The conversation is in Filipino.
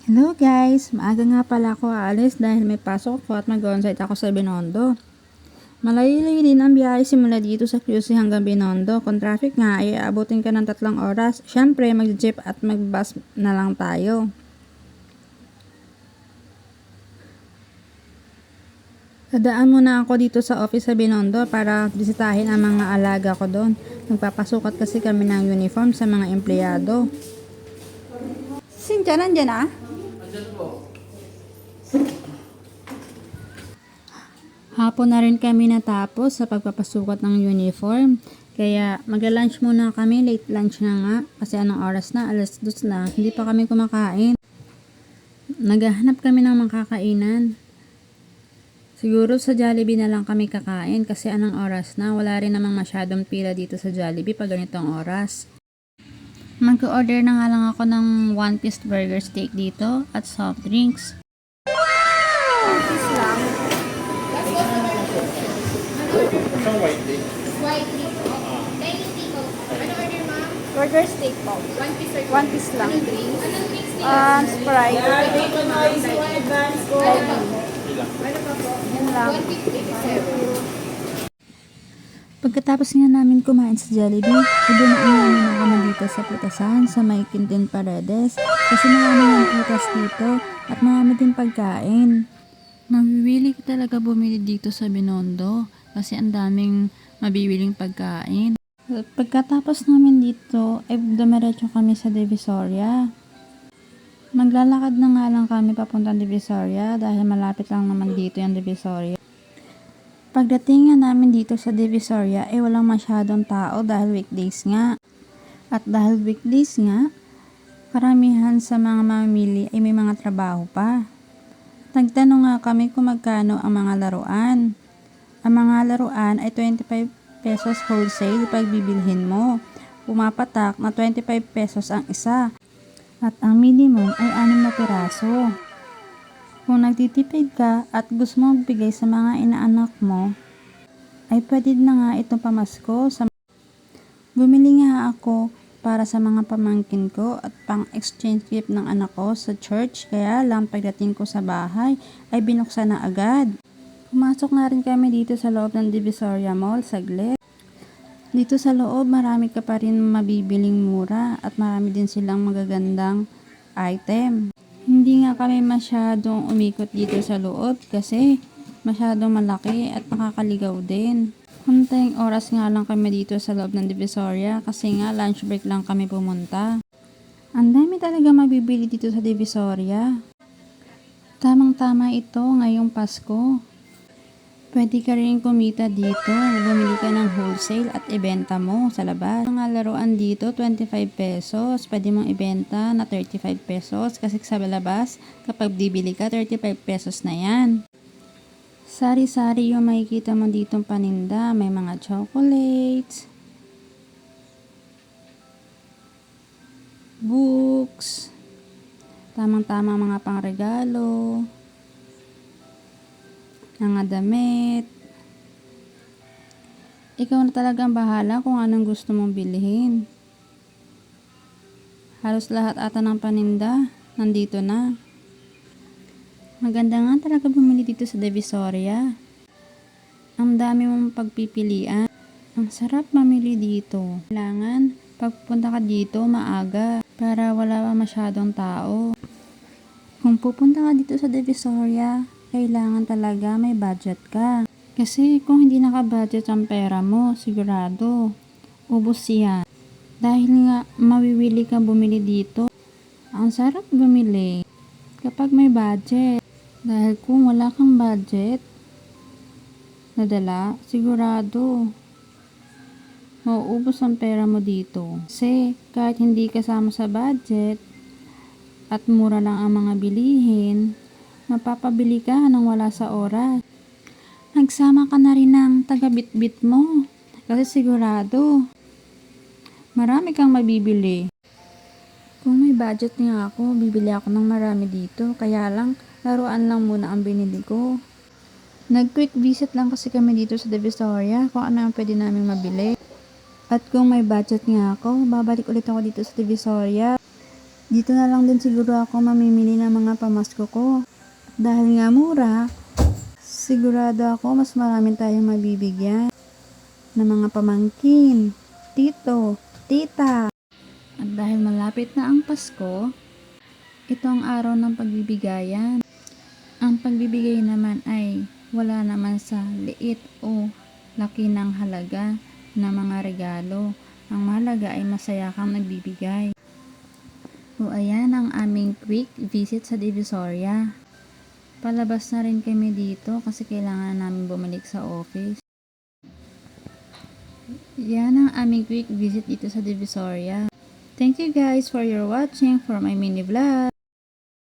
Hello guys! Maaga nga pala ako aalis dahil may pasok ako at mag-onsite ako sa Binondo. Malayo-layo din ang biyahe simula dito sa QC hanggang Binondo. Kung traffic nga ay aabutin ka ng 3 oras. Syempre mag-jeep at mag-bus na lang tayo. Dadaan muna ako dito sa office sa Binondo para bisitahin ang mga alaga ko doon. Magpapasukat kasi kami ng uniform sa mga empleyado. Cynthia, nandyan ah? Hapon na rin kami natapos sa pagpapasukat ng uniform. Kaya magla-lunch muna kami, late lunch na nga. Kasi anong oras na? Alas 2 na. Hindi pa kami kumakain. Naghahanap kami ng makakainan. Siguro sa Jollibee na lang kami kakain kasi anong oras na. Wala rin namang masyadong pila dito sa Jollibee pag ganitong oras. Mag-order na nga lang ako ng 1-piece burger steak dito at soft drinks. White cake po. Dahil tiko. Ano order, ma'am? Burger steak po. 1 piece or 1 piece lang. Anong drinks? Anong drinks nila? Sprite. Ano pa po? Yan lang. 157. Pagkatapos nga namin kumain sa Jollibee, idunaan namin na kami dito sa putasan sa may Quintin Paredes kasi marami ng putas dito at marami din pagkain. Mabiwili ka talaga bumili dito sa Binondo kasi ang daming mabibiling pagkain. Pagkatapos namin dito, ay dumiretso kami sa Divisoria. Maglalakad na nga lang kami papuntang Divisoria dahil malapit lang naman dito yung Divisoria. Pagdating nga namin dito sa Divisoria ay walang masyadong tao dahil weekdays nga. At dahil weekdays nga, karamihan sa mga mamimili ay may mga trabaho pa. Nagtanong nga kami kung magkano ang mga laruan. Ang mga laruan ay 25 pesos wholesale pag bibilhin mo. Pumapatak na 25 pesos ang isa. At ang minimum ay 6 na piraso. Kung nagtitipid ka at gusto mo magbigay sa mga inaanak mo, ay pwede na nga itong pamasko. Bumili nga ako para sa mga pamangkin ko at pang-exchange gift ng anak ko sa church. Kaya lang pagdating ko sa bahay ay binuksan na agad. Pumasok nga rin kami dito sa loob ng Divisoria Mall saglit. Dito sa loob marami ka pa rin mabibiling mura at marami din silang magagandang item. Hindi nga kami masyadong umikot dito sa loob kasi masyadong malaki at nakakaligaw din. Kunting oras nga lang kami dito sa loob ng Divisoria kasi nga lunch break lang kami pumunta. Ang dami talaga mabibili dito sa Divisoria. Tamang-tama ito ngayong Pasko. Pwede ka rin kumita dito, bumili ka ng wholesale at ibenta mo sa labas. Mga laruan dito, 25 pesos. Pwede mong ibenta na 35 pesos kasi sa labas, kapag bibili ka, 35 pesos na yan. Sari-sari yung makikita mo ditong paninda. May mga chocolates, books, tamang-tama mga pangregalo, mga damit. Ikaw na talagang bahala kung anong gusto mong bilhin. Halos lahat ata ng paninda nandito na. Maganda nga talaga bumili dito sa Divisoria. Ang dami mong pagpipilian. Ang sarap mamili dito. Kailangan pagpunta ka dito maaga para wala pa masyadong tao. Kung pupunta ka dito sa Divisoria, kailangan talaga may budget ka. Kasi kung hindi naka-budget ang pera mo, sigurado, ubos yan. Dahil nga, mawiwili kang bumili dito. Ang sarap bumili kapag may budget. Dahil kung wala kang budget, nadala, sigurado, mauubos ang pera mo dito. Kasi kahit hindi kasama sa budget, at mura lang ang mga bilihin, mapapabili ka nang wala sa oras. Nagsama ka na rin ng taga-bitbit mo kasi sigurado marami kang mabibili. Kung may budget nga ako, bibili ako ng marami dito. Kaya lang, laruan lang muna ang binili ko. Nag-quick visit lang kasi kami dito sa Divisoria kung ano ang pwede namin mabili. At kung may budget nga ako, babalik ulit ako dito sa Divisoria Dito na lang din siguro ako mamimili ng mga pamasko ko. Dahil nga mura, sigurado ako mas marami tayong mabibigyan ng mga pamangkin, tito, tita. At dahil malapit na ang Pasko, ito ang araw ng pagbibigayan. Ang pagbibigay naman ay wala naman sa liit o laki ng halaga ng mga regalo. Ang mahalaga ay masaya kang nagbibigay. O ayan ang aming quick visit sa Divisoria. Palabas na rin kami dito kasi kailangan namin bumalik sa office. Yan ang aming quick visit dito sa Divisoria. Thank you guys for your watching for my mini vlog.